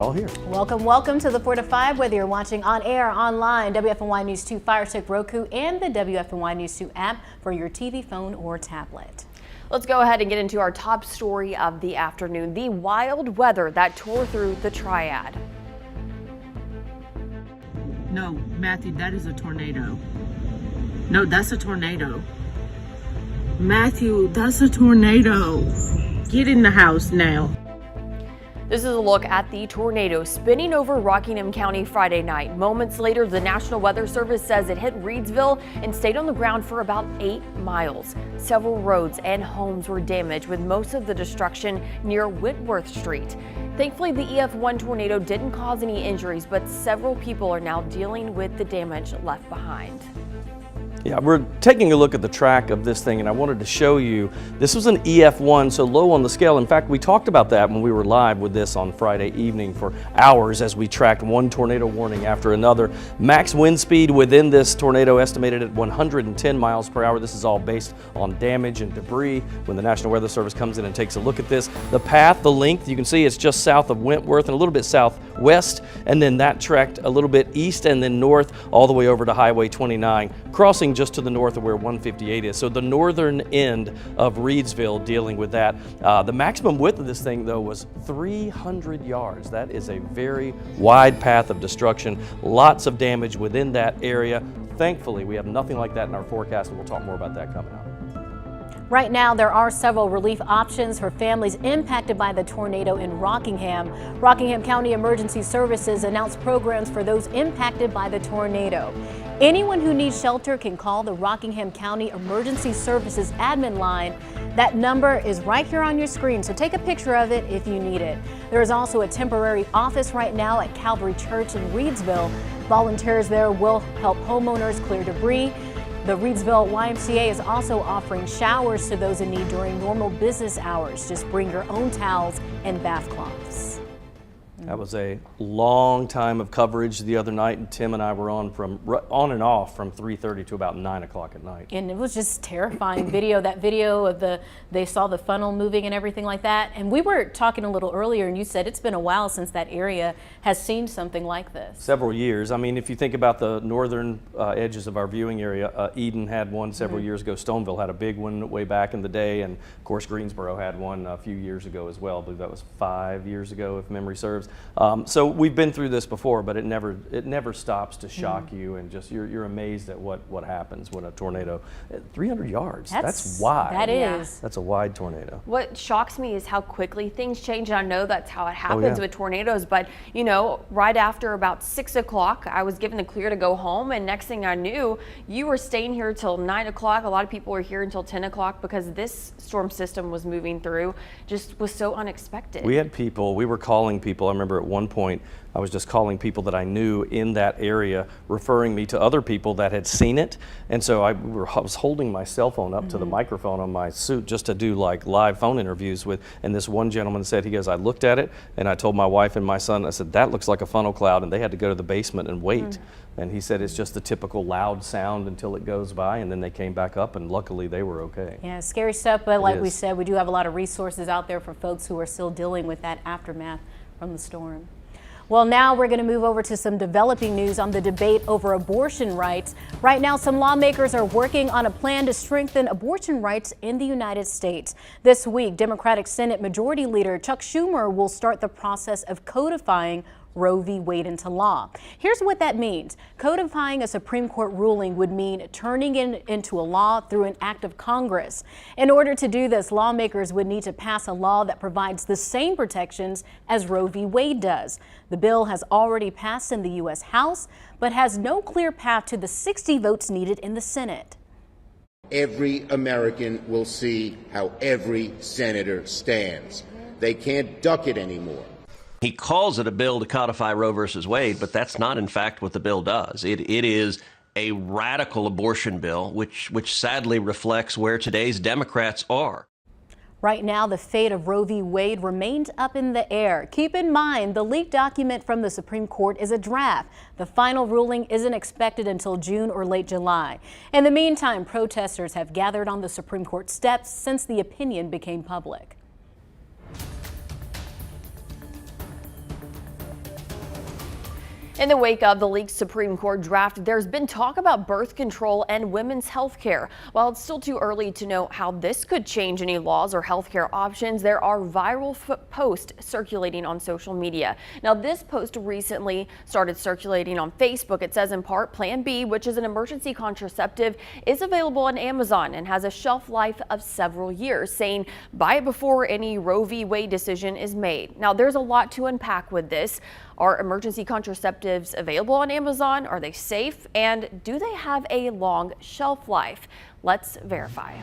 All here. Welcome to the 4 to 5, whether you're watching on air, online, WFMY News 2 Fire Stick, Roku, and the WFMY News 2 app for your TV, phone, or tablet. Let's go ahead and get into our top story of the afternoon, the wild weather that tore through the Triad. No, Matthew, that is a tornado. No, that's a tornado. Matthew, that's a tornado. Get in the house now. This is a look at the tornado spinning over Rockingham County Friday night. Moments later, the National Weather Service says it hit Reedsville and stayed on the ground for about 8 miles. Several roads and homes were damaged, with most of the destruction near Whitworth Street. Thankfully, the EF1 tornado didn't cause any injuries, but several people are now dealing with the damage left behind. Yeah, we're taking a look at the track of this thing, and I wanted to show you, this was an EF1, so low on the scale. In fact, we talked about that when we were live with this on Friday evening for hours as we tracked one tornado warning after another. Max wind speed within this tornado estimated at 110 miles per hour. This is all based on damage and debris. When the National Weather Service comes in and takes a look at this, the path, the length, you can see it's just south of Wentworth and a little bit southwest, and then that tracked a little bit east and then north all the way over to Highway 29, crossing just to the north of where 158 is. So the northern end of Reedsville dealing with that. The maximum width of this thing, though, was 300 yards. That is a very wide path of destruction. Lots of damage within that area. Thankfully, we have nothing like that in our forecast, and we'll talk more about that coming up. Right now, there are several relief options for families impacted by the tornado in Rockingham. Rockingham County Emergency Services announced programs for those impacted by the tornado. Anyone who needs shelter can call the Rockingham County Emergency Services admin line. That number is right here on your screen, so take a picture of it if you need it. There is also a temporary office right now at Calvary Church in Reedsville. Volunteers there will help homeowners clear debris. The Reedsville YMCA is also offering showers to those in need during normal business hours. Just bring your own towels and bath cloths. That was a long time of coverage the other night, and Tim and I were on and off from 3:30 to about 9 o'clock at night. And it was just terrifying video. That video of they saw the funnel moving and everything like that. And we were talking a little earlier, and you said it's been a while since that area has seen something like this. Several years. I mean, if you think about the northern edges of our viewing area, Eden had one several years ago. Stoneville had a big one way back in the day, and of course Greensboro had one a few years ago as well. I believe that was 5 years ago, if memory serves. So we've been through this before, but it never stops to shock you, and just you're amazed at what happens when a tornado, 300 yards. That's wide. That is. That's a wide tornado. What shocks me is how quickly things change. I know that's how it happens with tornadoes, but you know, right after about 6 o'clock, I was given the clear to go home, and next thing I knew, you were staying here till 9 o'clock. A lot of people were here until 10 o'clock because this storm system was moving through. Just was so unexpected. We were calling people. I remember at one point I was just calling people that I knew in that area, referring me to other people that had seen it. And so I was holding my cell phone up to the microphone on my suit just to do like live phone interviews with, and this one gentleman said, he goes, I looked at it and I told my wife and my son, I said, that looks like a funnel cloud, and they had to go to the basement and wait. And he said it's just the typical loud sound until it goes by, and then they came back up, and luckily they were okay. Yeah, scary stuff, but like we said, we do have a lot of resources out there for folks who are still dealing with that aftermath from the storm. Well, now we're going to move over to some developing news on the debate over abortion rights. Right now, some lawmakers are working on a plan to strengthen abortion rights in the United States. This week, Democratic Senate Majority Leader Chuck Schumer will start the process of codifying Roe v. Wade into law. Here's what that means. Codifying a Supreme Court ruling would mean turning it into a law through an act of Congress. In order to do this, lawmakers would need to pass a law that provides the same protections as Roe v. Wade does. The bill has already passed in the U.S. House, but has no clear path to the 60 votes needed in the Senate. Every American will see how every senator stands. They can't duck it anymore. He calls it a bill to codify Roe versus Wade, but that's not, in fact, what the bill does. It is a radical abortion bill, which sadly reflects where today's Democrats are. Right now, the fate of Roe v. Wade remains up in the air. Keep in mind, the leaked document from the Supreme Court is a draft. The final ruling isn't expected until June or late July. In the meantime, protesters have gathered on the Supreme Court steps since the opinion became public. In the wake of the leaked Supreme Court draft, there's been talk about birth control and women's health care. While it's still too early to know how this could change any laws or health care options, there are viral posts circulating on social media. Now, this post recently started circulating on Facebook. It says in part, Plan B, which is an emergency contraceptive, is available on Amazon and has a shelf life of several years, saying buy it before any Roe v. Wade decision is made. Now, there's a lot to unpack with this. Are emergency contraceptives available on Amazon? Are they safe? And do they have a long shelf life? Let's verify.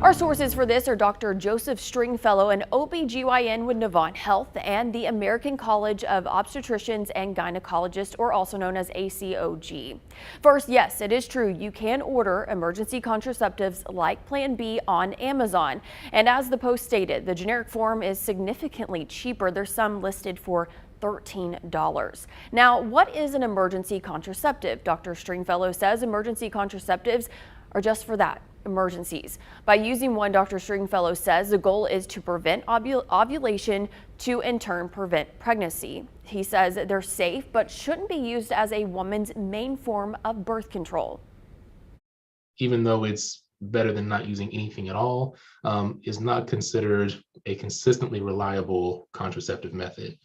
Our sources for this are Dr. Joseph Stringfellow, an OBGYN with Novant Health, and the American College of Obstetricians and Gynecologists, or also known as ACOG. First, yes, it is true you can order emergency contraceptives like Plan B on Amazon. And as the post stated, the generic form is significantly cheaper. There's some listed for $13. Now, what is an emergency contraceptive? Dr. Stringfellow says emergency contraceptives are just for that. Emergencies. By using one, Dr. Stringfellow says the goal is to prevent ovulation to in turn prevent pregnancy. He says they're safe but shouldn't be used as a woman's main form of birth control. Even though it's better than not using anything at all, is not considered a consistently reliable contraceptive method.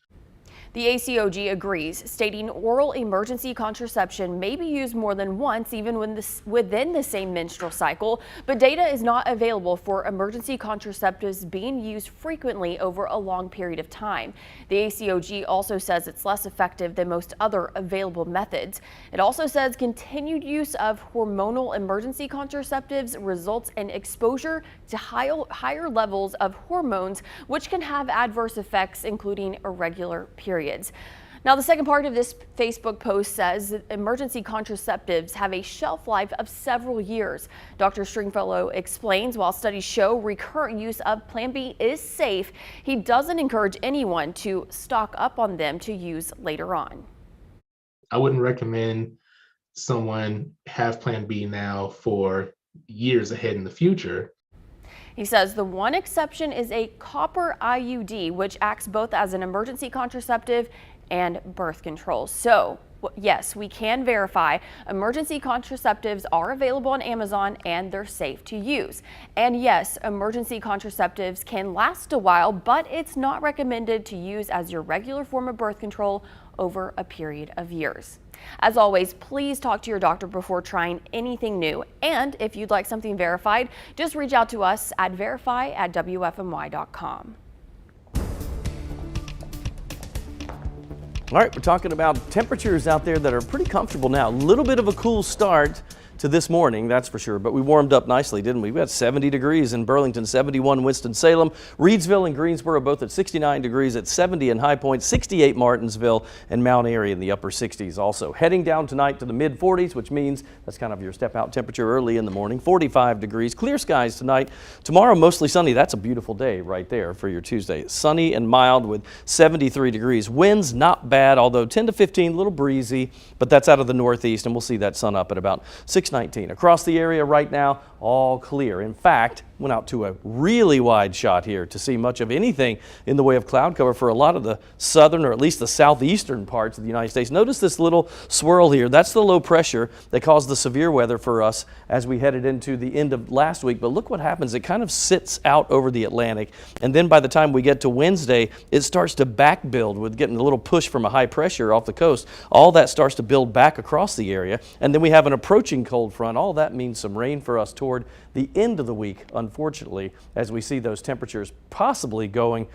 The ACOG agrees, stating oral emergency contraception may be used more than once, even within the same menstrual cycle, but data is not available for emergency contraceptives being used frequently over a long period of time. The ACOG also says it's less effective than most other available methods. It also says continued use of hormonal emergency contraceptives results in exposure to higher levels of hormones, which can have adverse effects, including irregular periods. Now, the second part of this Facebook post says that emergency contraceptives have a shelf life of several years. Dr. Stringfellow explains while studies show recurrent use of Plan B is safe, he doesn't encourage anyone to stock up on them to use later on. I wouldn't recommend someone have Plan B now for years ahead in the future. He says the one exception is a copper IUD, which acts both as an emergency contraceptive and birth control. So, yes, we can verify emergency contraceptives are available on Amazon and they're safe to use. And yes, emergency contraceptives can last a while, but it's not recommended to use as your regular form of birth control over a period of years. As always, please talk to your doctor before trying anything new. And if you'd like something verified, just reach out to us at verify@WFMY.com. All right, we're talking about temperatures out there that are pretty comfortable now. A little bit of a cool start to this morning, that's for sure, but we warmed up nicely, didn't we? We had 70 degrees in Burlington, 71 Winston-Salem, Reedsville and Greensboro both at 69 degrees at 70 in High Point, 68 Martinsville, and Mount Airy in the upper 60s also. Heading down tonight to the mid 40s, which means that's kind of your step out temperature early in the morning, 45 degrees, clear skies tonight. Tomorrow mostly sunny. That's a beautiful day right there for your Tuesday. Sunny and mild with 73 degrees. Winds not bad, although 10 to 15, a little breezy, but that's out of the northeast, and we'll see that sun up at about 6:19. Across the area right now, all clear. In fact, went out to a really wide shot here to see much of anything in the way of cloud cover for a lot of the southern or at least the southeastern parts of the United States. Notice this little swirl here. That's the low pressure that caused the severe weather for us as we headed into the end of last week. But look what happens. It kind of sits out over the Atlantic. And then by the time we get to Wednesday, it starts to back build with getting a little push from a high pressure off the coast. All that starts to build back across the area. And then we have an approaching cold front. All that means some rain for us toward the end of the week, unfortunately, as we see those temperatures possibly going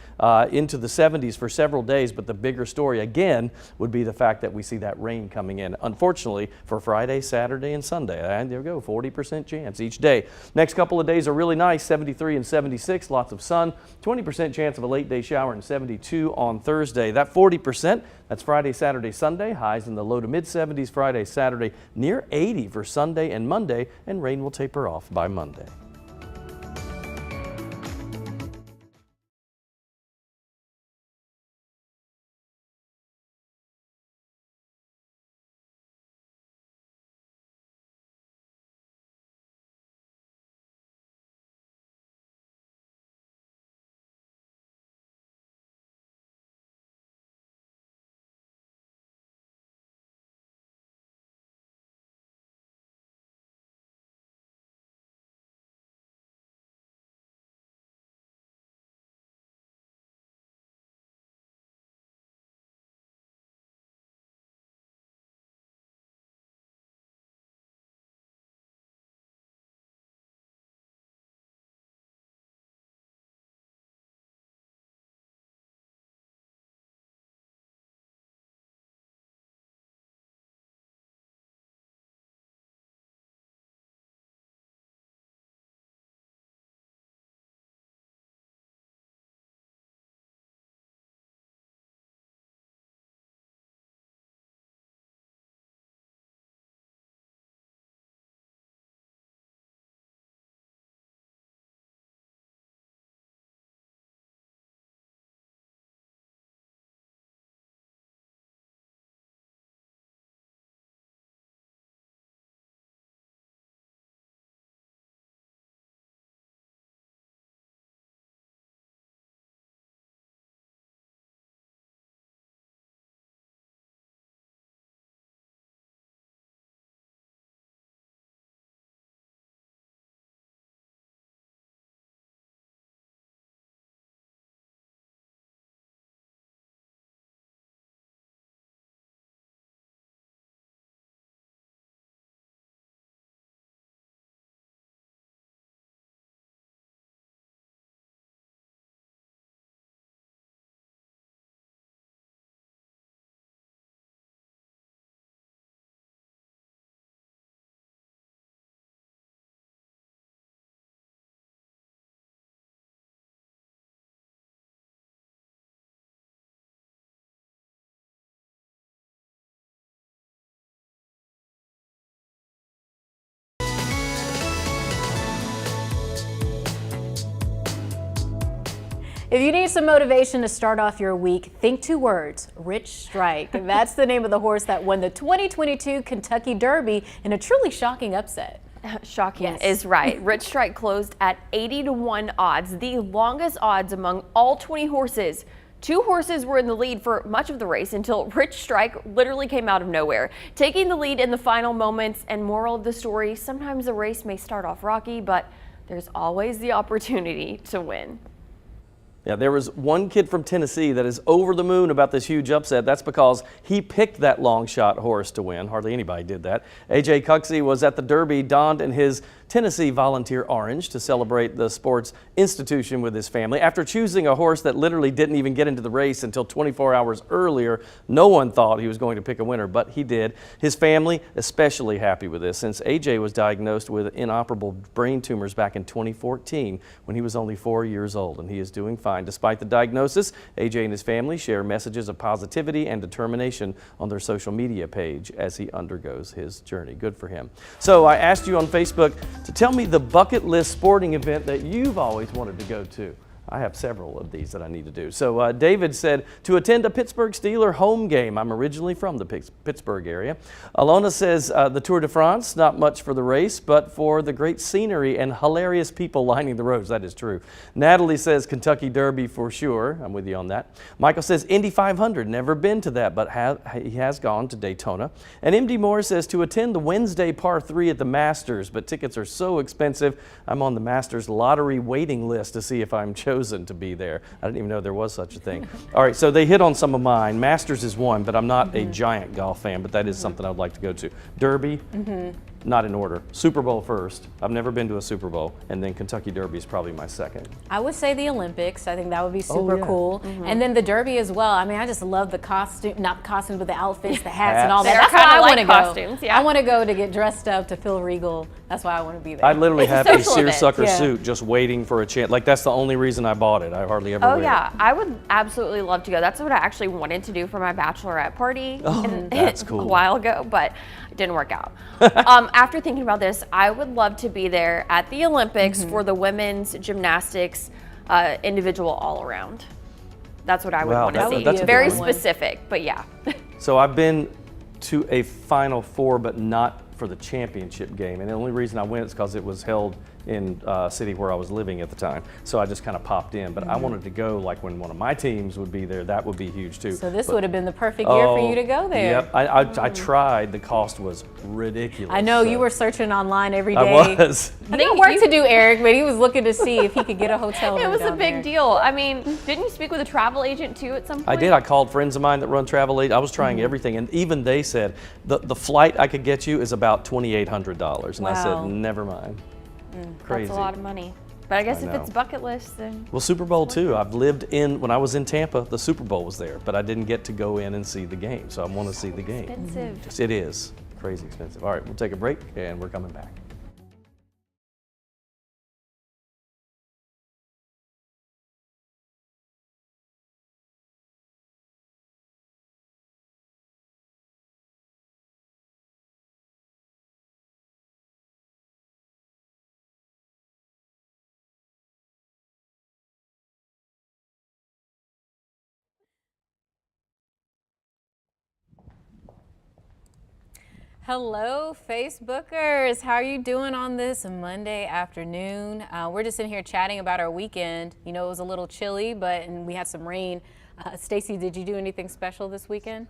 into the 70s for several days. But the bigger story, again, would be the fact that we see that rain coming in, unfortunately, for Friday, Saturday, and Sunday. And there we go, 40% chance each day. Next couple of days are really nice, 73 and 76, lots of sun, 20% chance of a late day shower, and 72 on Thursday. That 40%, that's Friday, Saturday, Sunday. Highs in the low to mid 70s Friday, Saturday, near 80 for Sunday and Monday, and rain will taper off by Monday. If you need some motivation to start off your week, think 2 words, Rich Strike. That's the name of the horse that won the 2022 Kentucky Derby in a truly shocking upset. Shocking is right. Rich Strike closed at 80-1 odds, the longest odds among all 20 horses. 2 horses were in the lead for much of the race until Rich Strike literally came out of nowhere, taking the lead in the final moments. And moral of the story, sometimes a race may start off rocky, but there's always the opportunity to win. Yeah, there was one kid from Tennessee that is over the moon about this huge upset. That's because he picked that long shot horse to win. Hardly anybody did that. A.J. Cuxey was at the Derby, donned in his Tennessee Volunteer orange to celebrate the sports institution with his family. After choosing a horse that literally didn't even get into the race until 24 hours earlier, no one thought he was going to pick a winner, but he did. His family especially happy with this, since A.J. was diagnosed with inoperable brain tumors back in 2014 when he was only 4 years old, and he is doing fine. Despite the diagnosis, A.J. and his family share messages of positivity and determination on their social media page as he undergoes his journey. Good for him. So I asked you on Facebook to tell me the bucket list sporting event that you've always wanted to go to. I have several of these that I need to do. So David said to attend a Pittsburgh Steelers home game. I'm originally from the Pittsburgh area. Alona says the Tour de France, not much for the race, but for the great scenery and hilarious people lining the roads. That is true. Natalie says Kentucky Derby for sure. I'm with you on that. Michael says Indy 500, never been to that, but he has gone to Daytona. And MD Moore says to attend the Wednesday par 3 at the Masters, but tickets are so expensive. I'm on the Masters lottery waiting list to see if I'm chosen to be there. I didn't even know there was such a thing. All right, so they hit on some of mine. Masters is one, but I'm not a giant golf fan, but that is something I'd like to go to. Derby, not in order. Super Bowl first. I've never been to a Super Bowl, and then Kentucky Derby is probably my second. I would say the Olympics. I think that would be super cool. And then the Derby as well. I mean, I just love the costume, not the costumes, but the outfits, the hats and all that. That's why I want to costumes, go. I want to go to get dressed up to feel regal. That's why I want to be there. I literally have a social event. seersucker suit just waiting for a chance. Like, that's the only reason I bought it. I hardly ever wear yeah, it. I would absolutely love to go. That's what I actually wanted to do for my bachelorette party That's cool. a while ago, but it didn't work out. After thinking about this, I would love to be there at the Olympics for the women's gymnastics individual all-around. That's what I would want to see. That's a very good one. specific, but yeah. So I've been to a Final Four, but not for the championship game. And the only reason I went is because it was held in a city where I was living at the time. So I just kind of popped in. But I wanted to go like when one of my teams would be there. That would be huge too. So this would have been the perfect year for you to go there. Yep, I tried. The cost was ridiculous. I know, so. you were searching online every day. I was. I think work to do, Eric, but he was looking to see if he could get a hotel room. It was a down big there. deal. I mean, didn't you speak with a travel agent too at some point? I did. I called friends of mine that run travel agents. I was trying everything, and even they said the flight I could get you is about $2,800, and I said never mind. Crazy. That's a lot of money. But I guess I if know. it's bucket list, then. Well, Super Bowl too. I've lived in, when I was in Tampa, the Super Bowl was there, but I didn't get to go in and see the game, so I want to see the game. Expensive. Yes, it is crazy expensive. All right, we'll take a break, and we're coming back. Hello, Facebookers. How are you doing on this Monday afternoon? We're just in here chatting about our weekend. You know, it was a little chilly, and we had some rain. Stacy, did you do anything special this weekend?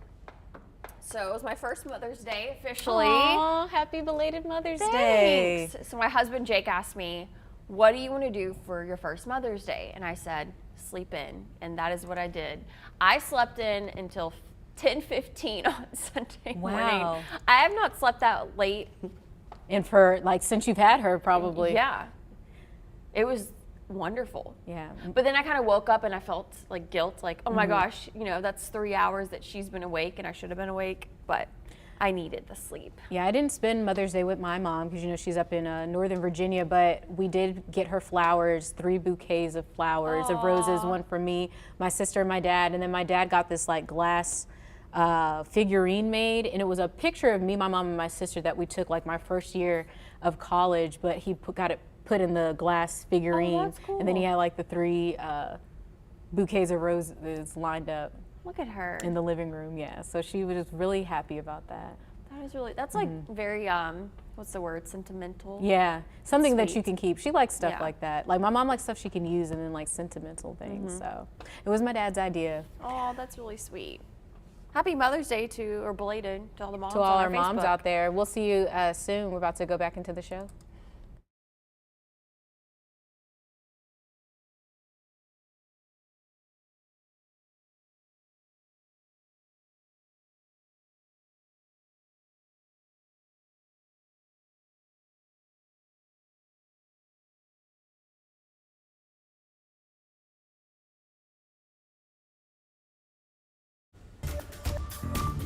So it was my first Mother's Day officially. Aw, happy belated Mother's Day. Thanks. So my husband Jake asked me, what do you want to do for your first Mother's Day? And I said, sleep in. And that is what I did. I slept in until 10:15 on Sunday morning. I have not slept that late. And for, like, since you've had her, probably. Yeah. It was wonderful. Yeah. But then I kind of woke up and I felt like guilt, like, oh my gosh, you know, that's 3 hours that she's been awake and I should have been awake, but I needed the sleep. Yeah, I didn't spend Mother's Day with my mom because, you know, she's up in Northern Virginia, but we did get her flowers, 3 bouquets of flowers, of roses, one for me, my sister, and my dad, and then my dad got this, like, glass figurine made, and it was a picture of me, my mom, and my sister that we took like my first year of college, but he got it put in the glass figurine. That's cool. And then he had like the 3 bouquets of roses lined up Look at her. in the living room. Yeah, so she was just really happy about that. That is really, that's like very, what's the word, sentimental? Yeah, something that Sweet. you can keep. She likes stuff Yeah. like that. Like my mom likes stuff she can use, and then like sentimental things. So it was my dad's idea. Oh, that's really sweet. Happy Mother's Day to, or belated, to all the moms To all on our moms Facebook. out there, we'll see you soon. We're about to go back into the show.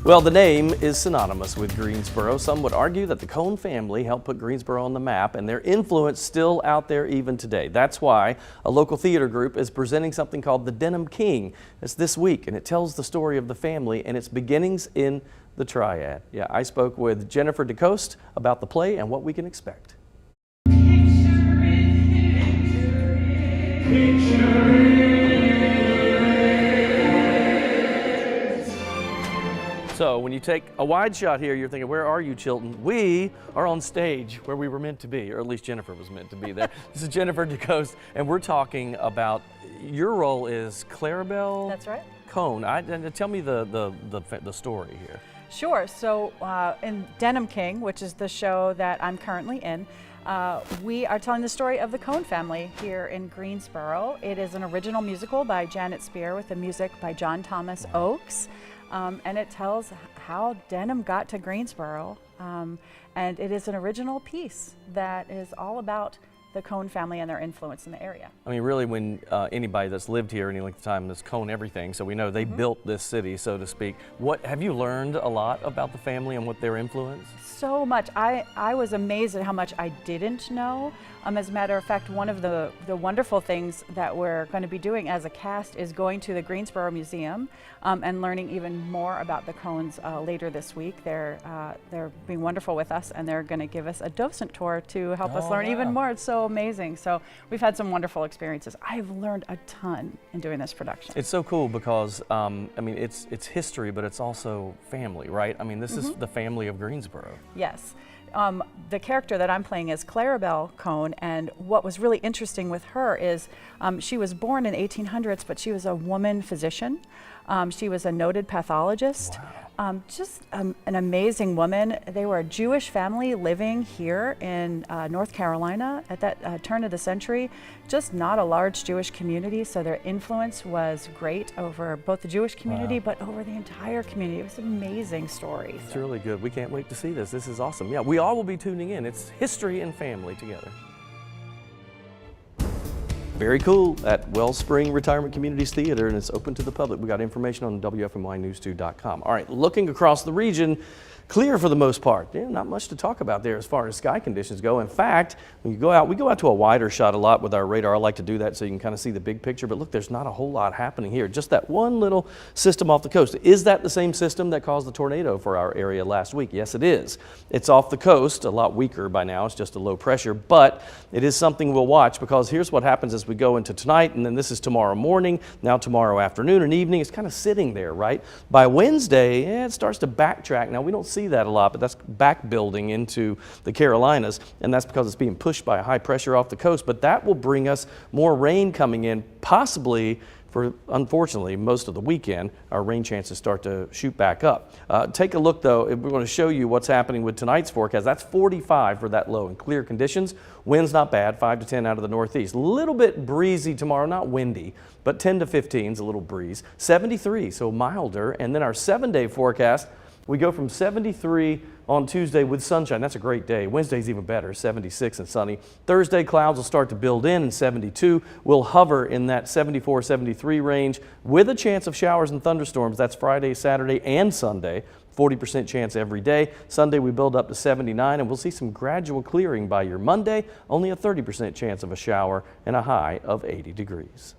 Well, the name is synonymous with Greensboro. Some would argue that the Cone family helped put Greensboro on the map, and their influence still out there even today. That's why a local theater group is presenting something called the Denim King. It's this week, and it tells the story of the family and its beginnings in the Triad. Yeah, I spoke with Jennifer DeCoste about the play and what we can expect. So when you take a wide shot here, you're thinking, where are you, Chilton? We are on stage where we were meant to be, or at least Jennifer was meant to be there. This is Jennifer DeCoste, and we're talking about, your role is Clarabelle. That's right. Cone. Tell me the story here. Sure. So in Denim King, which is the show that I'm currently in, we are telling the story of the Cone family here in Greensboro. It is an original musical by Janet Spear with the music by John Thomas Oakes. And it tells how denim got to Greensboro. And it is an original piece that is all about the Cone family and their influence in the area. I mean, really, when anybody that's lived here any length of time has Cone everything, so we know they built this city, so to speak. What have you learned a lot about the family and what their influence? So much. I was amazed at how much I didn't know. As a matter of fact, one of the wonderful things that we're going to be doing as a cast is going to the Greensboro Museum and learning even more about the Cones later this week. They're being wonderful with us, and they're going to give us a docent tour to help us learn even more. It's so amazing. So we've had some wonderful experiences. I've learned a ton in doing this production. It's so cool because, I mean, it's history, but it's also family, right? I mean, this is the family of Greensboro. Yes. The character that I'm playing is Clarabelle Cone, and what was really interesting with her is she was born in 1800s, but she was a woman physician. She was a noted pathologist. Wow. Just an amazing woman. They were a Jewish family living here in North Carolina at that turn of the century. Just not a large Jewish community, so their influence was great over both the Jewish community, but over the entire community. It was an amazing story. It's really good. We can't wait to see this. This is awesome. Yeah, we all will be tuning in. It's history and family together. Very cool at Wellspring Retirement Communities Theater, and it's open to the public. We got information on WFMYnews2.com. All right, looking across the region, clear for the most part. Yeah, not much to talk about there as far as sky conditions go. In fact, when you go out, we go out to a wider shot a lot with our radar. I like to do that so you can kind of see the big picture, but look, there's not a whole lot happening here. Just that one little system off the coast. Is that the same system that caused the tornado for our area last week? Yes, it is. It's off the coast, a lot weaker by now. It's just a low pressure, but it is something we'll watch because here's what happens as we go into tonight, and then this is tomorrow morning, now tomorrow afternoon and evening. It's kind of sitting there, right? By Wednesday, it starts to backtrack. Now, we don't see that a lot, but that's back building into the Carolinas, and that's because it's being pushed by a high pressure off the coast. But that will bring us more rain coming in, possibly for, unfortunately, most of the weekend. Our rain chances start to shoot back up. Take a look, though. We're going to show you what's happening with tonight's forecast. That's 45 for that low in clear conditions. Winds not bad, 5 to 10 out of the northeast. A little bit breezy tomorrow, not windy, but 10 to 15 is a little breeze. 73, so milder. And then our 7-day forecast, we go from 73 on Tuesday with sunshine. That's a great day. Wednesday's even better, 76 and sunny. Thursday, clouds will start to build in, and 72. We'll hover in that 74, 73 range with a chance of showers and thunderstorms. That's Friday, Saturday, and Sunday. 40% chance every day. Sunday, we build up to 79, and we'll see some gradual clearing by your Monday. Only a 30% chance of a shower and a high of 80 degrees.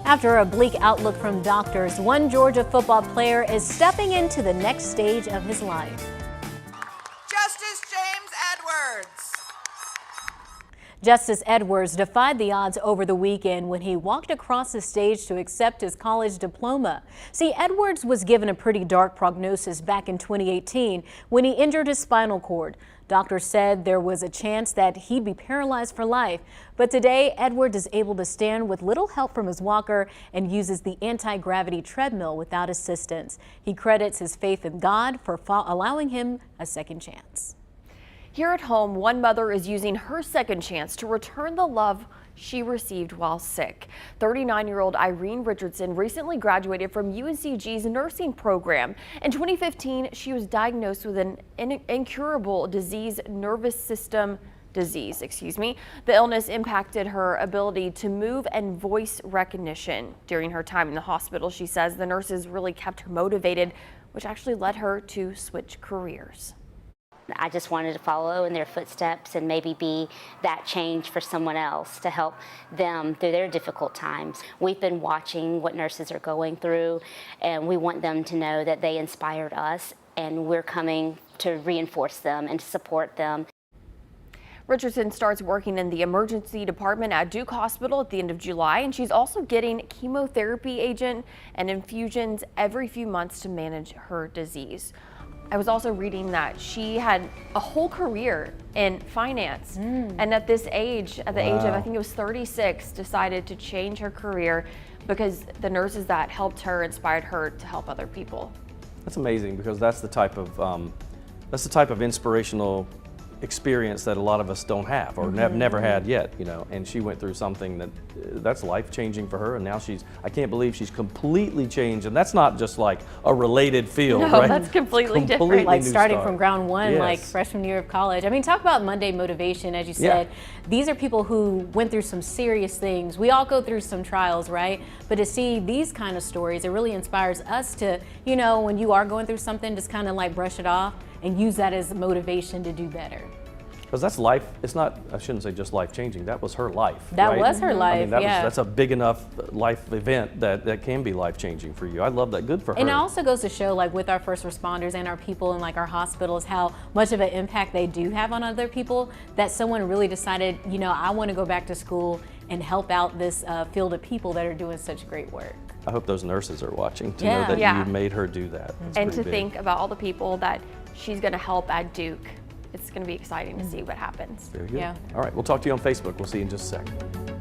After a bleak outlook from doctors, one Georgia football player is stepping into the next stage of his life. Justice James Edwards. Justice Edwards defied the odds over the weekend when he walked across the stage to accept his college diploma. See, Edwards was given a pretty dark prognosis back in 2018 when he injured his spinal cord. Doctors said there was a chance that he'd be paralyzed for life. But today, Edwards is able to stand with little help from his walker and uses the anti-gravity treadmill without assistance. He credits his faith in God for allowing him a second chance. Here at home, one mother is using her second chance to return the love she received while sick. 39-year-old Irene Richardson recently graduated from UNCG's nursing program. In 2015, she was diagnosed with an incurable nervous system disease. The illness impacted her ability to move and voice recognition. During her time in the hospital, she says the nurses really kept her motivated, which actually led her to switch careers. I just wanted to follow in their footsteps and maybe be that change for someone else to help them through their difficult times. We've been watching what nurses are going through, and we want them to know that they inspired us, and we're coming to reinforce them and to support them. Richardson starts working in the emergency department at Duke Hospital at the end of July, and she's also getting chemotherapy agent and infusions every few months to manage her disease. I was also reading that she had a whole career in finance, and at this age, at the age of, I think it was 36, decided to change her career because the nurses that helped her inspired her to help other people. That's amazing, because that's the type of inspirational experience that a lot of us don't have or never had yet, you know. And she went through something that's life-changing for her, and now I can't believe she's completely changed. And that's not just like a related field, no, right? That's completely different. Like starting start from ground one, yes. like freshman year of college. I mean, talk about Monday motivation, as you said. These are people who went through some serious things. We all go through some trials, right? But to see these kind of stories, it really inspires us to, you know, when you are going through something, just kind of like brush it off and use that as motivation to do better. Because that's life. It's not, I shouldn't say just life-changing. That was her life. That right? was her life, I mean, that's a big enough life event that can be life-changing for you. I love that. Good for her. And it also goes to show, like with our first responders and our people in like our hospitals, how much of an impact they do have on other people, that someone really decided, you know, I want to go back to school and help out this field of people that are doing such great work. I hope those nurses are watching to know that you made her do that. That's and to big. think about all the people that she's going to help at Duke. It's going to be exciting to see what happens. Very good. Yeah. All right, we'll talk to you on Facebook. We'll see you in just a second.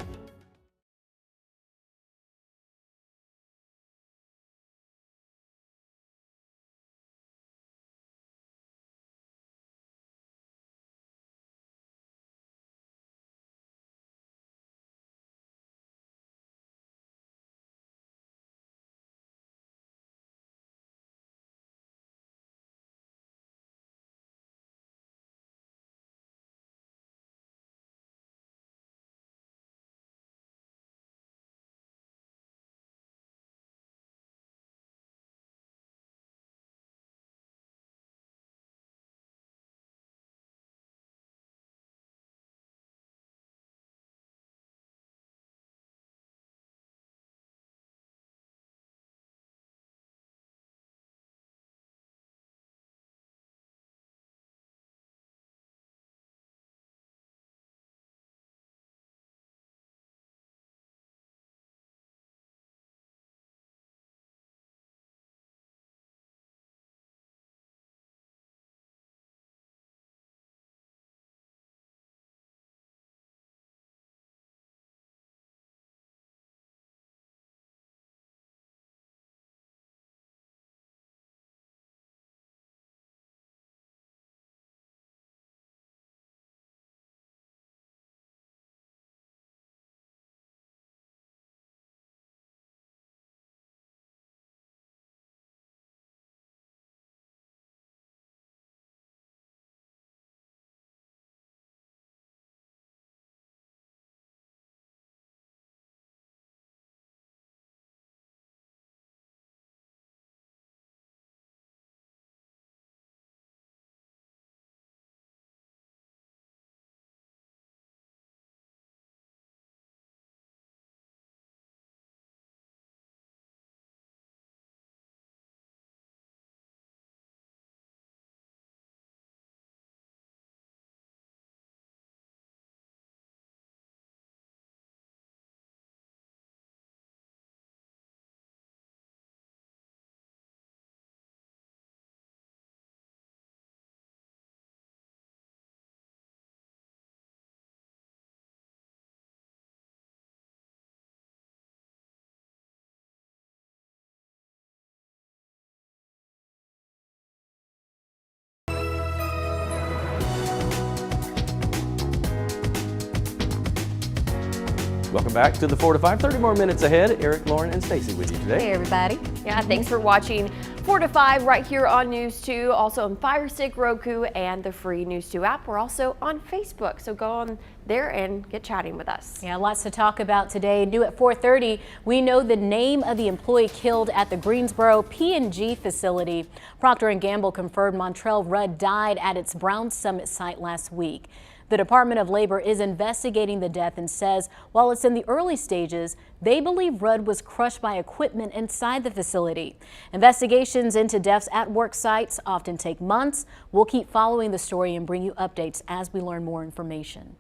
Welcome back to the 4 to 5. 30 more minutes ahead. Eric, Lauren, and Stacy with you today. Hey, everybody. Yeah, thanks for watching 4 to 5 right here on News 2, also on Fire Stick, Roku, and the free News 2 app. We're also on Facebook, so go on there and get chatting with us. Yeah, lots to talk about today. New at 4:30, we know the name of the employee killed at the Greensboro P&G facility. Procter & Gamble confirmed Montrell Rudd died at its Brown Summit site last week. The Department of Labor is investigating the death and says while it's in the early stages, they believe Rudd was crushed by equipment inside the facility. Investigations into deaths at work sites often take months. We'll keep following the story and bring you updates as we learn more information.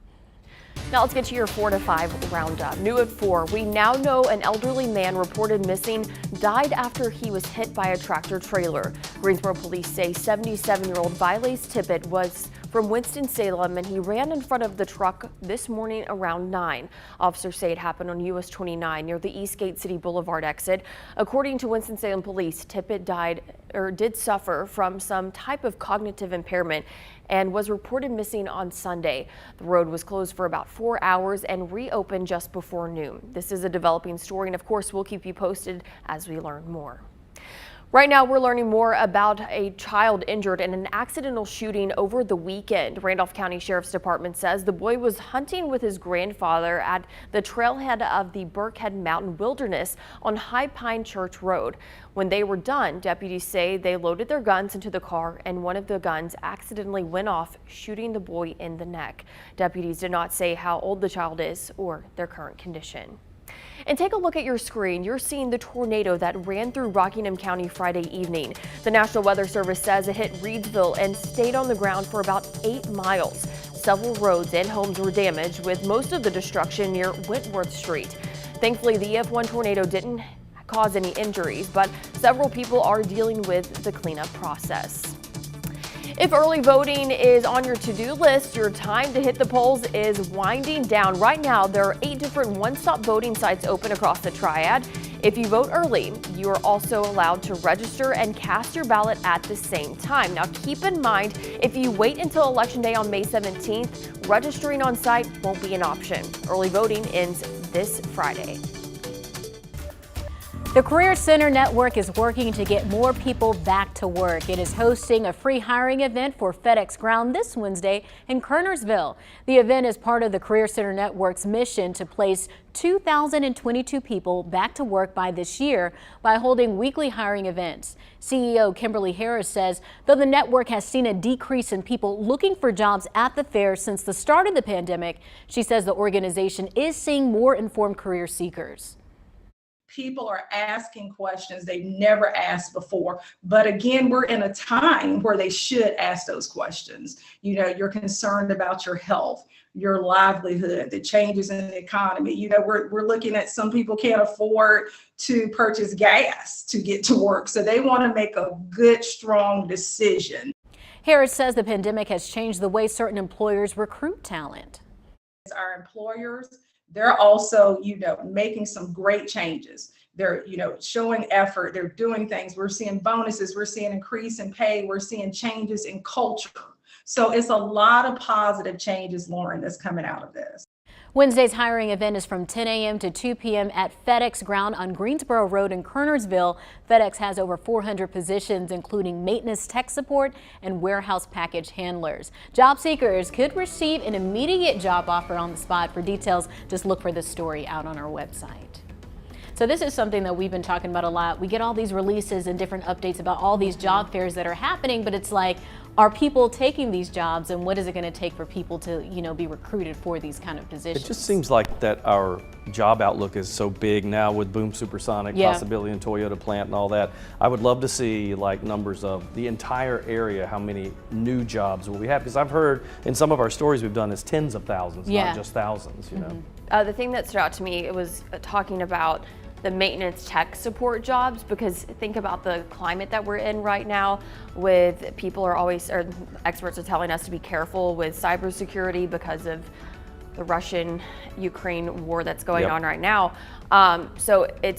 Now let's get to your 4 to 5 roundup. New at 4, we now know an elderly man reported missing died after he was hit by a tractor trailer. Greensboro police say 77-year-old Viles Tippett was from Winston-Salem and he ran in front of the truck this morning around 9. Officers say it happened on US 29 near the Eastgate City Boulevard exit. According to Winston-Salem police, Tippett did suffer from some type of cognitive impairment and was reported missing on Sunday. The road was closed for about 4 hours and reopened just before noon. This is a developing story, and of course we'll keep you posted as we learn more. Right now, we're learning more about a child injured in an accidental shooting over the weekend. Randolph County Sheriff's Department says the boy was hunting with his grandfather at the trailhead of the Burkhead Mountain Wilderness on High Pine Church Road. When they were done, deputies say they loaded their guns into the car and one of the guns accidentally went off, shooting the boy in the neck. Deputies did not say how old the child is or their current condition. And take a look at your screen. You're seeing the tornado that ran through Rockingham County Friday evening. The National Weather Service says it hit Reedsville and stayed on the ground for about 8 miles. Several roads and homes were damaged, with most of the destruction near Whitworth Street. Thankfully, the EF1 tornado didn't cause any injuries, but several people are dealing with the cleanup process. If early voting is on your to-do list, your time to hit the polls is winding down. Right now, there are 8 different one-stop voting sites open across the Triad. If you vote early, you are also allowed to register and cast your ballot at the same time. Now, keep in mind, if you wait until Election Day on May 17th, registering on site won't be an option. Early voting ends this Friday. The Career Center Network is working to get more people back to work. It is hosting a free hiring event for FedEx Ground this Wednesday in Kernersville. The event is part of the Career Center Network's mission to place 2,022 people back to work by this year by holding weekly hiring events. CEO Kimberly Harris says though the network has seen a decrease in people looking for jobs at the fair since the start of the pandemic, she says the organization is seeing more informed career seekers. People are asking questions they've never asked before. But again, we're in a time where they should ask those questions. You know, you're concerned about your health, your livelihood, the changes in the economy. You know, we're looking at some people can't afford to purchase gas to get to work. So they want to make a good, strong decision. Harris says the pandemic has changed the way certain employers recruit talent. Our employers, they're also, making some great changes. They're, showing effort. They're doing things. We're seeing bonuses. We're seeing increase in pay. We're seeing changes in culture. So it's a lot of positive changes, Lauren, that's coming out of this. Wednesday's hiring event is from 10 a.m. to 2 p.m. at FedEx Ground on Greensboro Road in Kernersville. FedEx has over 400 positions, including maintenance tech support and warehouse package handlers. Job seekers could receive an immediate job offer on the spot. For details, just look for this story out on our website. So this is something that we've been talking about a lot. We get all these releases and different updates about all these job fairs that are happening, but it's like, are people taking these jobs, and what is it going to take for people to, be recruited for these kind of positions? It just seems like that our job outlook is so big now with Boom Supersonic, possibility in Toyota plant and all that. I would love to see like numbers of the entire area, how many new jobs will we have? Because I've heard in some of our stories we've done is tens of thousands, not just thousands, you know. The thing that stood out to me, it was talking about the maintenance tech support jobs, because think about the climate that we're in right now with experts are telling us to be careful with cybersecurity because of the Russian-Ukraine war that's going on right now. So that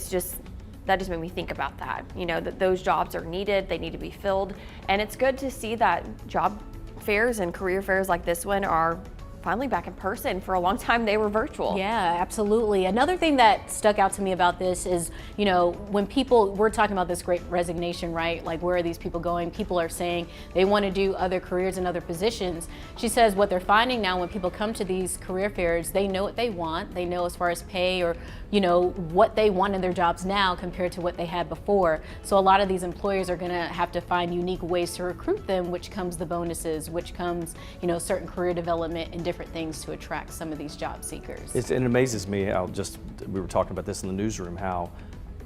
just made me think about that, that those jobs are needed, they need to be filled. And it's good to see that job fairs and career fairs like this one are finally back in person. For a long time, they were virtual. Yeah, absolutely. Another thing that stuck out to me about this is, you know, when we're talking about this great resignation, right? Like, where are these people going? People are saying they want to do other careers and other positions. She says what they're finding now when people come to these career fairs, they know what they want. They know as far as pay or, you know, what they want in their jobs now compared to what they had before. So a lot of these employers are going to have to find unique ways to recruit them, which comes the bonuses, which comes, you know, certain career development and different things to attract some of these job seekers. It amazes me how we were talking about this in the newsroom, how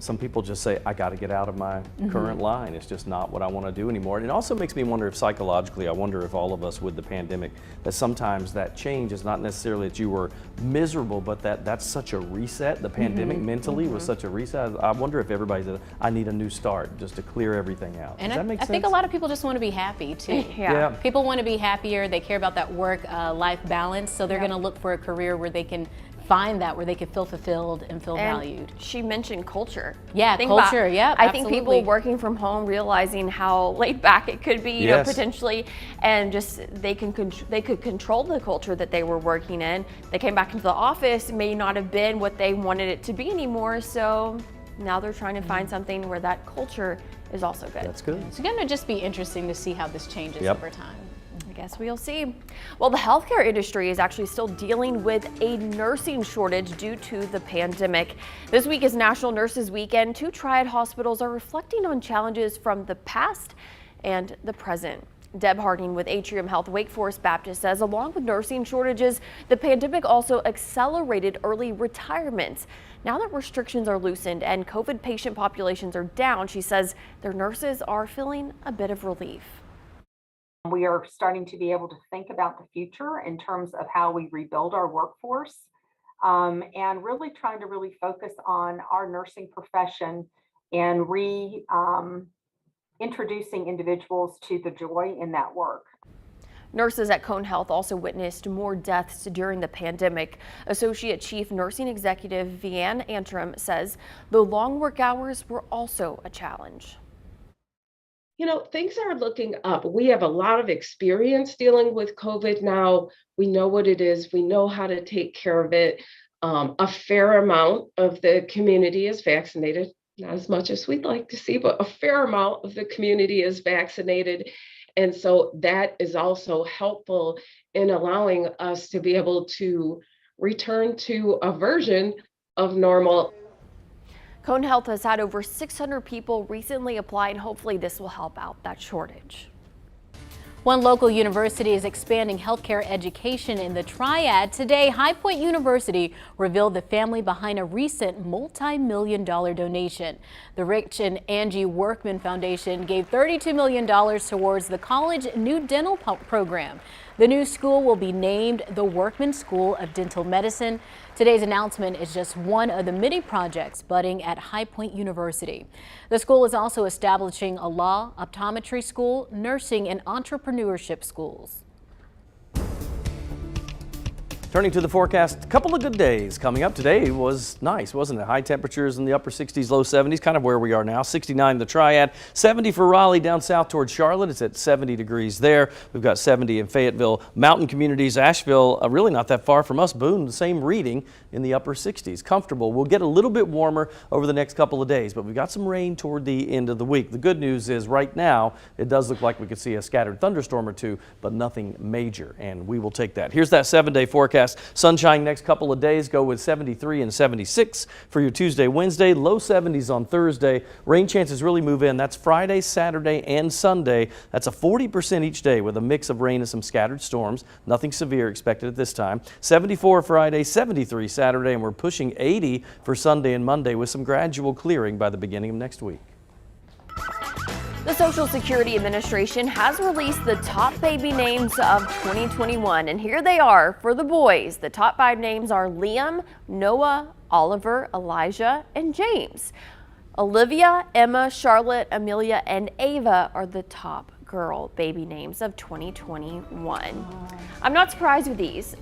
some people just say, I got to get out of my current line. It's just not what I want to do anymore. And it also makes me wonder if psychologically, I wonder if all of us with the pandemic, that sometimes that change is not necessarily that you were miserable, but that's such a reset. The pandemic mentally was such a reset. I wonder if everybody said, I need a new start just to clear everything out. And Does that make I sense? think a lot of people just want to be happy too. Yeah. People want to be happier. They care about that work-life balance. So they're going to look for a career where they can find that, where they can feel fulfilled and feel valued. She mentioned culture. Yeah, culture, yeah, I think people working from home realizing how laid back it could be, you know, potentially, and just they could control the culture that they were working in. They came back into the office, may not have been what they wanted it to be anymore, so now they're trying to find something where that culture is also good. That's good. It's going to just be interesting to see how this changes over time. I guess we'll see. Well, the healthcare industry is actually still dealing with a nursing shortage due to the pandemic. This week is National Nurses Weekend. 2 Triad hospitals are reflecting on challenges from the past and the present. Deb Harding with Atrium Health Wake Forest Baptist says along with nursing shortages, the pandemic also accelerated early retirements. Now that restrictions are loosened and COVID patient populations are down, she says their nurses are feeling a bit of relief. We are starting to be able to think about the future in terms of how we rebuild our workforce, and really trying to focus on our nursing profession and introducing individuals to the joy in that work. Nurses at Cone Health also witnessed more deaths during the pandemic. Associate Chief Nursing Executive Vianne Antrim says the long work hours were also a challenge. You know, things are looking up. We have a lot of experience dealing with COVID now. We know what it is. We know how to take care of it. A fair amount of the community is vaccinated, not as much as we'd like to see, but a fair amount of the community is vaccinated. And so that is also helpful in allowing us to be able to return to a version of normal. Cone Health has had over 600 people recently apply, and hopefully this will help out that shortage. One local university is expanding healthcare education in the Triad. Today, High Point University revealed the family behind a recent multi-million-dollar donation. The Rich and Angie Workman Foundation gave $32 million towards the college new dental program. The new school will be named the Workman School of Dental Medicine. Today's announcement is just one of the many projects budding at High Point University. The school is also establishing a law, optometry school, nursing, and entrepreneurship schools. Turning to the forecast, a couple of good days coming up. Today was nice, wasn't it? High temperatures in the upper 60s, low 70s, kind of where we are now. 69 in the Triad, 70 for Raleigh, down south towards Charlotte. It's at 70 degrees there. We've got 70 in Fayetteville. Mountain communities, Asheville, really not that far from us. Boone, the same reading in the upper 60s. Comfortable. We'll get a little bit warmer over the next couple of days, but we've got some rain toward the end of the week. The good news is right now, it does look like we could see a scattered thunderstorm or two, but nothing major, and we will take that. Here's that 7-day forecast. Sunshine next couple of days. Go with 73 and 76 for your Tuesday, Wednesday. Low 70s on Thursday. Rain chances really move in. That's Friday, Saturday, and Sunday. That's a 40% each day with a mix of rain and some scattered storms. Nothing severe expected at this time. 74 Friday, 73 Saturday, and we're pushing 80 for Sunday and Monday with some gradual clearing by the beginning of next week. The Social Security Administration has released the top baby names of 2021, and here they are for the boys. The top 5 names are Liam, Noah, Oliver, Elijah, and James. Olivia, Emma, Charlotte, Amelia, and Ava are the top girl baby names of 2021. I'm not surprised with these,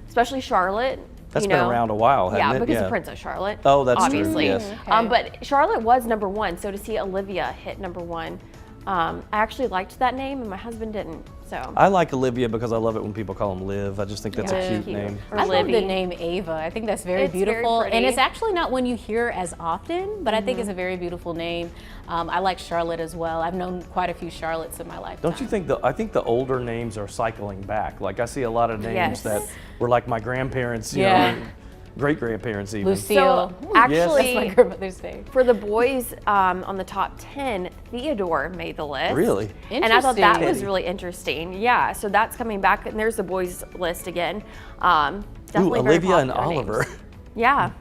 especially Charlotte. That's been around a while, hasn't it? Yeah, because of Princess Charlotte. Oh, that's obviously. true, yes. Okay. But Charlotte was #1, so to see Olivia hit #1, I actually liked that name, and my husband didn't. So I like Olivia because I love it when people call them Liv. I just think that's a cute name. I love the name Ava. I think that's very beautiful. Very and it's actually not one you hear as often, but I think it's a very beautiful name. I like Charlotte as well. I've known quite a few Charlottes in my life. Don't you think I think the older names are cycling back? Like I see a lot of names that were like my grandparents, you know, great grandparents even. Lucille. So actually, that's my grandmother's name. For the boys on the top 10, Theodore made the list. Really? And I thought that was really interesting. Yeah, so that's coming back, and there's the boys list again. Definitely Olivia and popular Oliver. names. Yeah.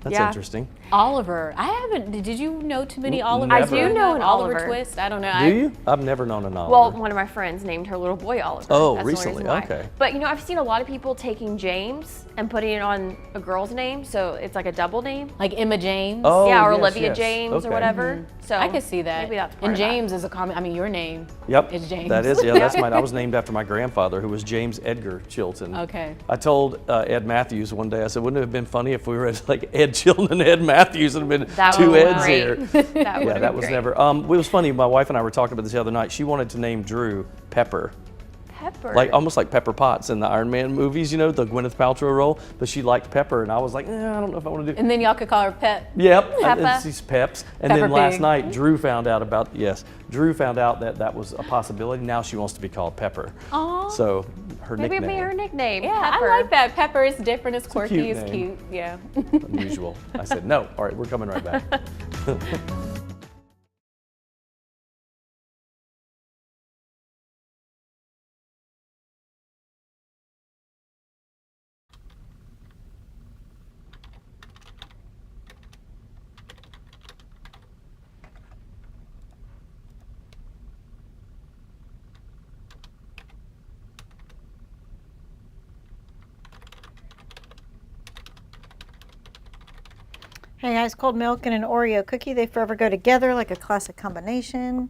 That's interesting. Oliver. I haven't, did you know too many Olivers? I do know an Oliver Twist. I don't know. Do you? I've never known an Oliver. Well, one of my friends named her little boy Oliver. Oh, That's the only recently, reason why. okay. But you know, I've seen a lot of people taking James and putting it on a girl's name, so it's like a double name. Like Emma James? Oh, yeah, or yes, Olivia yes. James or whatever. So I could see that. Maybe that's part and of that. James is a common, I mean, your name is James. That is, yeah, that's mine. I was named after my grandfather, who was James Edgar Chilton. Okay. I told Ed Matthews one day, I said, wouldn't it have been funny if we were at like Ed Chilton and Ed Matthews and been two Eds here? That was never. It was funny. My wife and I were talking about this the other night. She wanted to name Drew Pepper. Pepper. Like almost like Pepper Potts in the Iron Man movies, you know, the Gwyneth Paltrow role. But she liked Pepper, and I was like, I don't know if I want to do. And then y'all could call her Pep. Yep, Peppa. she's Peps. And Pepper then last Pig. night, Drew found out that that was a possibility. Now she wants to be called Pepper. Aww. So her Maybe nickname. it'd be her nickname. Yeah, Pepper. I like that. Pepper is different, it's a quirky, cute it's name. cute. Yeah. Unusual. I said, no. All right, we're coming right back. Hey, ice cold milk and an Oreo cookie, they forever go together like a classic combination.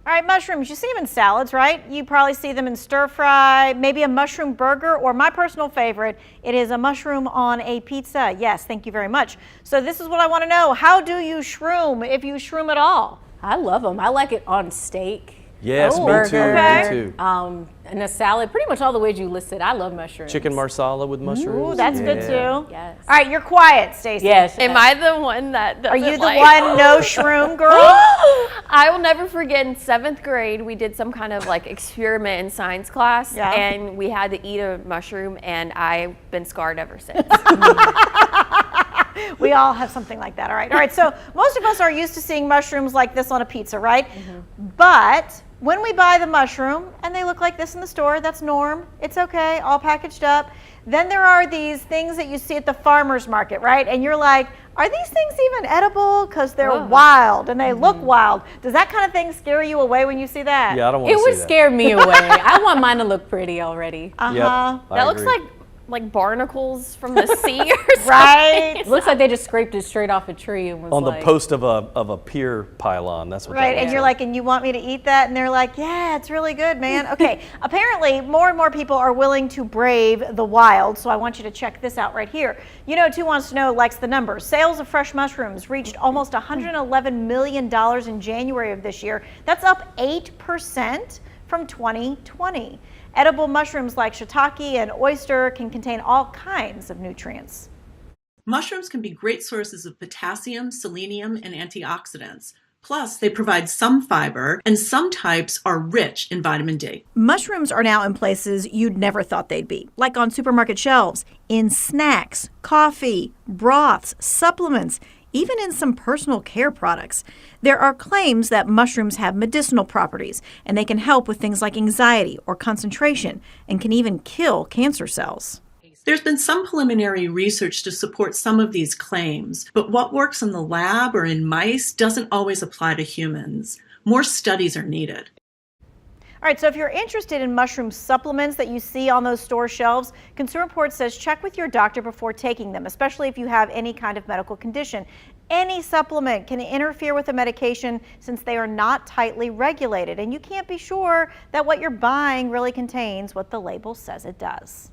All right, mushrooms, you see them in salads, right? You probably see them in stir fry, maybe a mushroom burger, or my personal favorite, it is a mushroom on a pizza. Yes, thank you very much. So this is what I want to know. How do you shroom, if you shroom at all? I love them. I like it on steak. Yes, me too. burger, Me too. And a salad, pretty much all the ways you listed. I love mushrooms. Chicken marsala with mushrooms. Ooh, that's good too. Yes. All right, you're quiet, Stacey. Yes. Am I the one that doesn't Are you the like- one no shroom girl? I will never forget in 7th grade, we did some kind of like experiment in science class, Yeah. and we had to eat a mushroom, and I've been scarred ever since. We all have something like that. All right. So most of us are used to seeing mushrooms like this on a pizza, right? But when we buy the mushroom and they look like this in the store, that's norm. It's okay, all packaged up. Then there are these things that you see at the farmer's market, right? And you're like, are these things even edible? Because they're wild and they look wild. Does that kind of thing scare you away when you see that? Yeah, I don't want It to see would that. scare me away. I want mine to look pretty already. Yep, That looks like barnacles from the sea or something. Right. It looks like they just scraped it straight off a tree and was On the like, post of a pier pylon. That's what Right, that and looks you're like, and you want me to eat that? And they're like, yeah, it's really good, man. Okay, apparently more and more people are willing to brave the wild, so I want you to check this out right here. You know, Who Wants to Know likes the numbers. Sales of fresh mushrooms reached almost $111 million in January of this year. That's up 8% from 2020. Edible mushrooms like shiitake and oyster can contain all kinds of nutrients. Mushrooms can be great sources of potassium, selenium, and antioxidants. Plus, they provide some fiber, and some types are rich in vitamin D. Mushrooms are now in places you'd never thought they'd be, like on supermarket shelves, in snacks, coffee, broths, supplements, even in some personal care products. There are claims that mushrooms have medicinal properties, and they can help with things like anxiety or concentration, and can even kill cancer cells. There's been some preliminary research to support some of these claims, but what works in the lab or in mice doesn't always apply to humans. More studies are needed. All right, so if you're interested in mushroom supplements that you see on those store shelves, Consumer Reports says check with your doctor before taking them, especially if you have any kind of medical condition. Any supplement can interfere with a medication since they are not tightly regulated, and you can't be sure that what you're buying really contains what the label says it does.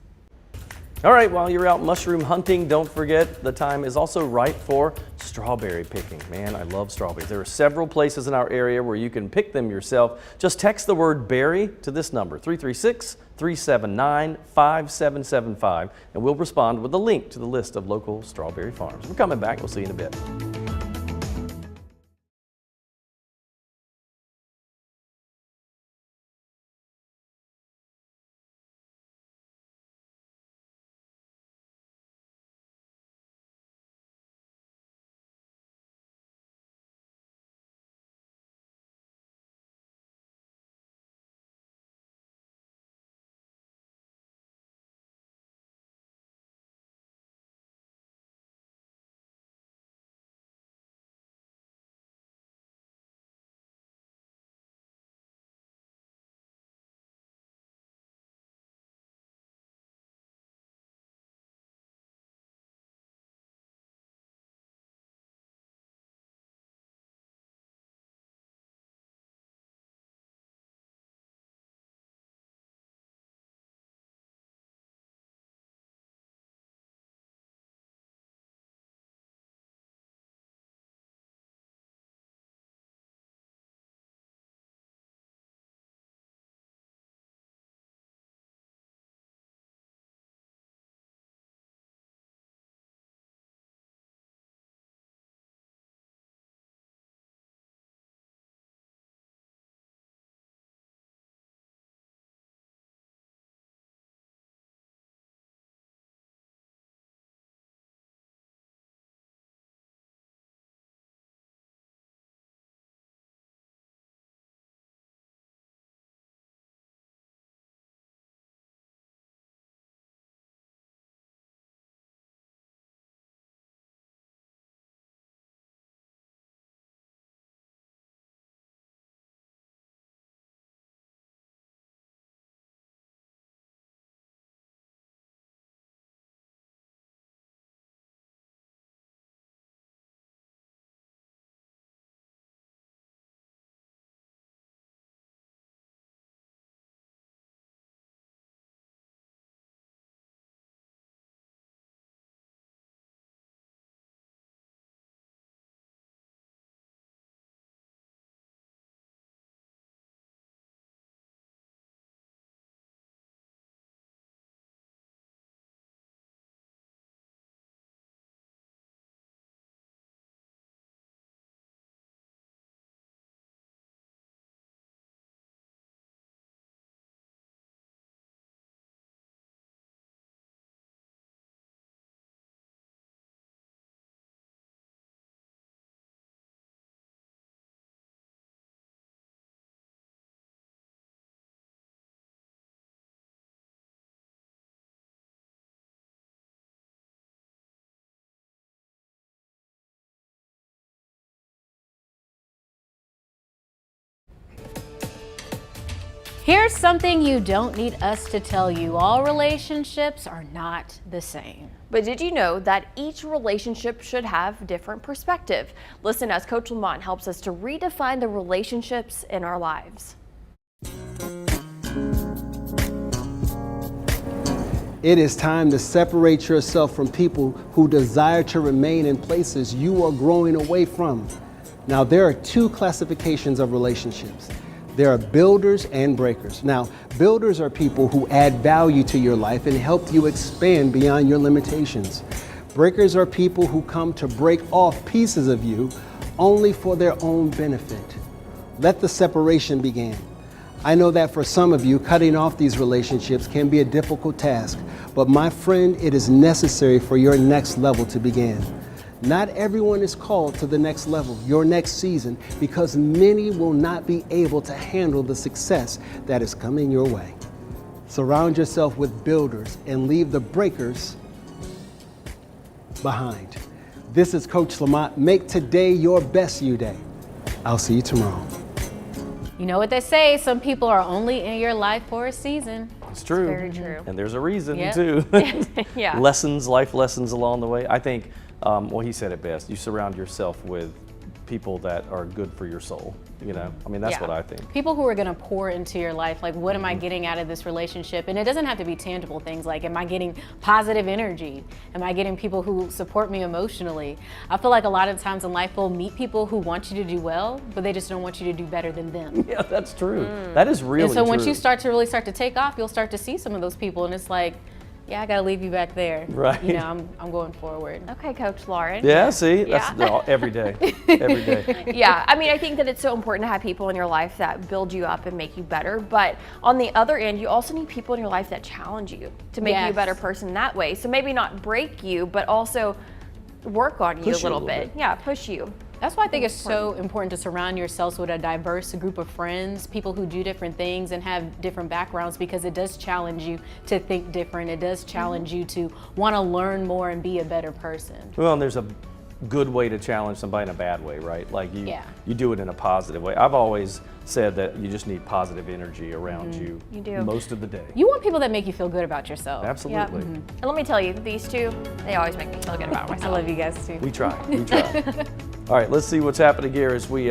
All right, while you're out mushroom hunting, don't forget the time is also right for strawberry picking. Man, I love strawberries. There are several places in our area where you can pick them yourself. Just text the word berry to this number, 336-379-5775, and we'll respond with a link to the list of local strawberry farms. We're coming back. We'll see you in a bit. Here's something you don't need us to tell you. All relationships are not the same. But did you know that each relationship should have different perspective? Listen as Coach Lamont helps us to redefine the relationships in our lives. It is time to separate yourself from people who desire to remain in places you are growing away from. Now, there are two classifications of relationships. There are builders and breakers. Now, builders are people who add value to your life and help you expand beyond your limitations. Breakers are people who come to break off pieces of you only for their own benefit. Let the separation begin. I know that for some of you, cutting off these relationships can be a difficult task, but my friend, it is necessary for your next level to begin. Not everyone is called to the next level, your next season, because many will not be able to handle the success that is coming your way. Surround yourself with builders and leave the breakers behind. This is Coach Lamont. Make today your best you day. I'll see you tomorrow. You know what they say, some people are only in your life for a season. It's true. Very true. And there's a reason Yep. too. Yeah. Life lessons along the way. I think, well, he said it best. You surround yourself with people that are good for your soul. You know, I mean, that's Yeah. what I think. People who are going to pour into your life, like what am I getting out of this relationship? And it doesn't have to be tangible things like, am I getting positive energy? Am I getting people who support me emotionally? I feel like a lot of times in life we'll meet people who want you to do well, but they just don't want you to do better than them. Yeah, that's true. That is really And so true. once you start to take off, you'll start to see some of those people and it's like, yeah, I got to leave you back there. Right. You know, I'm going forward. Okay, Coach Lauren. Yeah, see, that's Yeah. every day, every day. Yeah, I mean, I think that it's so important to have people in your life that build you up and make you better. But on the other end, you also need people in your life that challenge you to make you a Yes. better person that way. So maybe not break you, but also work on you Push a little bit. Yeah, push you. That's why I think it's so important to surround yourselves with a diverse group of friends, people who do different things and have different backgrounds, because it does challenge you to think different. It does challenge you to want to learn more and be a better person. Well, and there's a good way to challenge somebody in a bad way, right? Like you do it in a positive way. I've always said that you just need positive energy around you, You do. most of the day. You want people that make you feel good about yourself. Absolutely. And let me tell you, these two, they always make me feel good about myself. I love you guys too. We try. All right, let's see what's happening here as we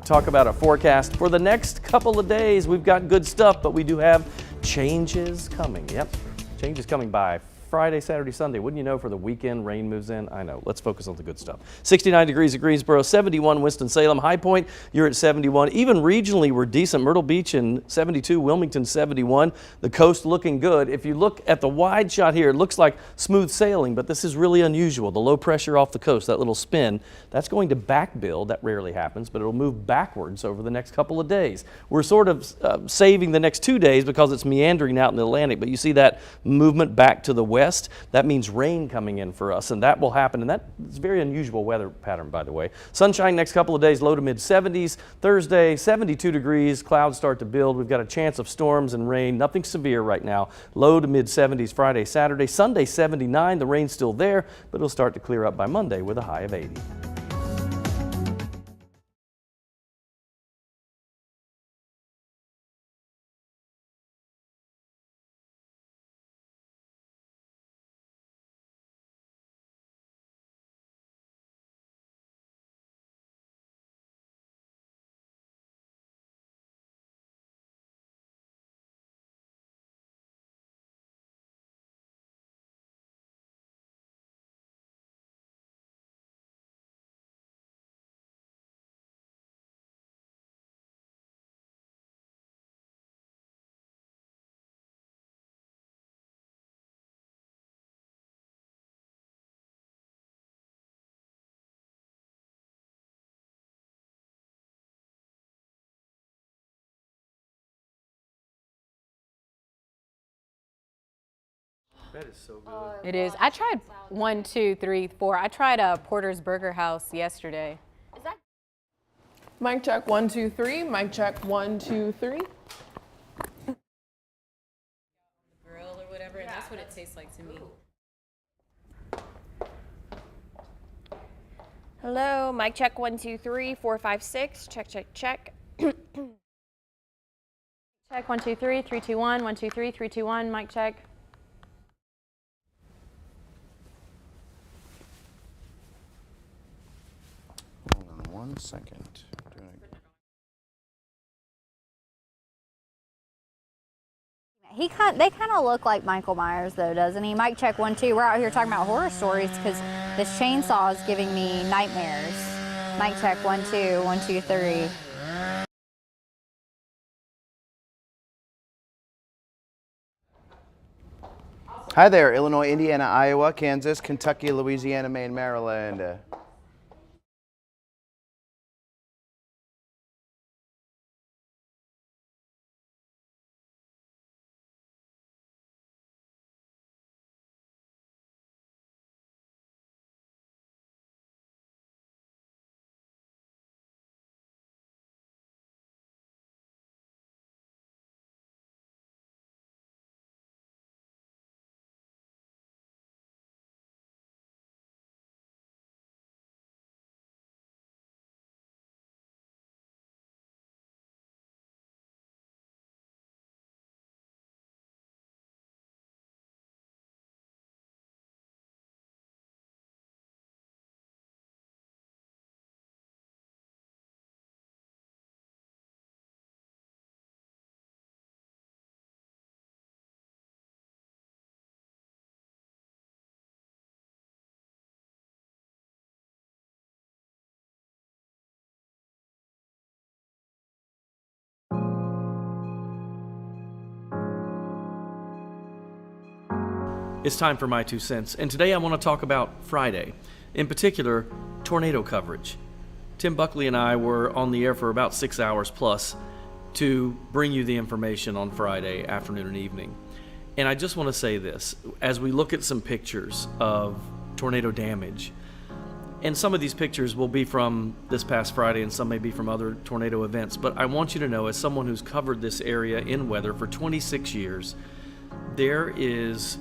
talk about a forecast for the next couple of days. We've got good stuff, but we do have changes coming. Yep, changes coming by Friday, Saturday, Sunday. Wouldn't you know, for the weekend, rain moves in? I know. Let's focus on the good stuff. 69 degrees at Greensboro, 71 Winston-Salem. High Point, you're at 71. Even regionally, we're decent. Myrtle Beach in 72, Wilmington 71. The coast looking good. If you look at the wide shot here, it looks like smooth sailing, but this is really unusual. The low pressure off the coast, that little spin, that's going to back build. That rarely happens, but it'll move backwards over the next couple of days. We're sort of saving the next 2 days because it's meandering out in the Atlantic, but you see that movement back to the west. That means rain coming in for us, and that will happen. And that's a very unusual weather pattern, by the way. Sunshine next couple of days, low to mid 70s. Thursday, 72 degrees. Clouds start to build. We've got a chance of storms and rain. Nothing severe right now. Low to mid 70s Friday, Saturday. Sunday, 79. The rain's still there, but it'll start to clear up by Monday with a high of 80. That is so good. It is. I tried 1, 2, 3, 4. I tried a Porter's Burger House yesterday. Mic check 1, 2, 3. Mic check 1, 2, 3. Grill or whatever, and that's what it tastes like to me. Hello, mic check 1, 2, 3, 4, 5, 6. Check, check, check. Check Check 1 2 3 3 2 1 1 2 3 3 2 1. Mic check. Hold on 1 second. They kind of look like Michael Myers, though, doesn't he? Mic check 1 2. We're out here talking about horror stories because this chainsaw is giving me nightmares. Mic check 1 2 1 2 3. Hi there, Illinois, Indiana, Iowa, Kansas, Kentucky, Louisiana, Maine, Maryland. It's time for my 2 cents, and today I want to talk about Friday, in particular, tornado coverage. Tim Buckley and I were on the air for about 6 hours plus to bring you the information on Friday afternoon and evening. And I just want to say this, as we look at some pictures of tornado damage, and some of these pictures will be from this past Friday and some may be from other tornado events, but I want you to know, as someone who's covered this area in weather for 26 years, there is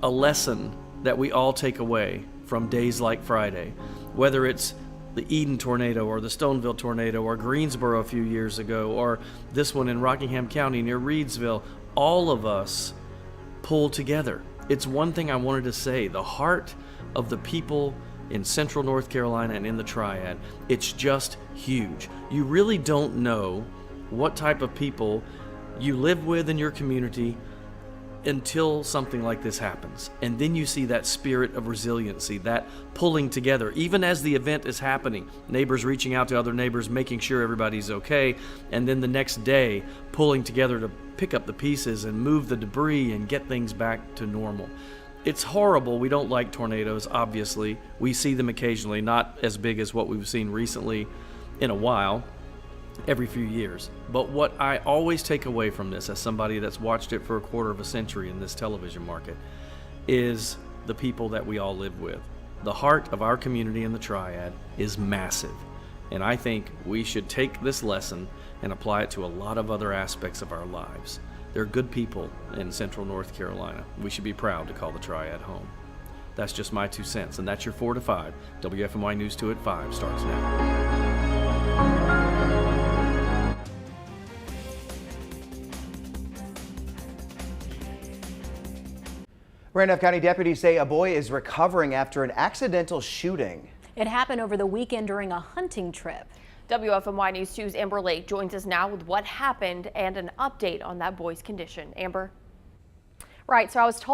a lesson that we all take away from days like Friday, whether it's the Eden tornado or the Stoneville tornado or Greensboro a few years ago or this one in Rockingham County near Reedsville. All of us pull together. It's one thing I wanted to say, the heart of the people in Central North Carolina and in the Triad, it's just huge. You really don't know what type of people you live with in your community until something like this happens. And then you see that spirit of resiliency, that pulling together, even as the event is happening, neighbors reaching out to other neighbors, making sure everybody's okay, and then the next day pulling together to pick up the pieces and move the debris and get things back to normal. It's horrible. We don't like tornadoes, obviously. We see them occasionally, not as big as what we've seen recently in a while, every few years. But what I always take away from this, as somebody that's watched it for a quarter of a century in this television market, is the people that we all live with. The heart of our community in the Triad is massive. And I think we should take this lesson and apply it to a lot of other aspects of our lives. They're good people in Central North Carolina. We should be proud to call the Triad home. That's just my 2 cents, and that's your 4 to 5. WFMY News 2 at 5 starts now. Randolph County deputies say a boy is recovering after an accidental shooting. It happened over the weekend during a hunting trip. WFMY News 2's Amber Lake joins us now with what happened and an update on that boy's condition. Amber? Right, so I was told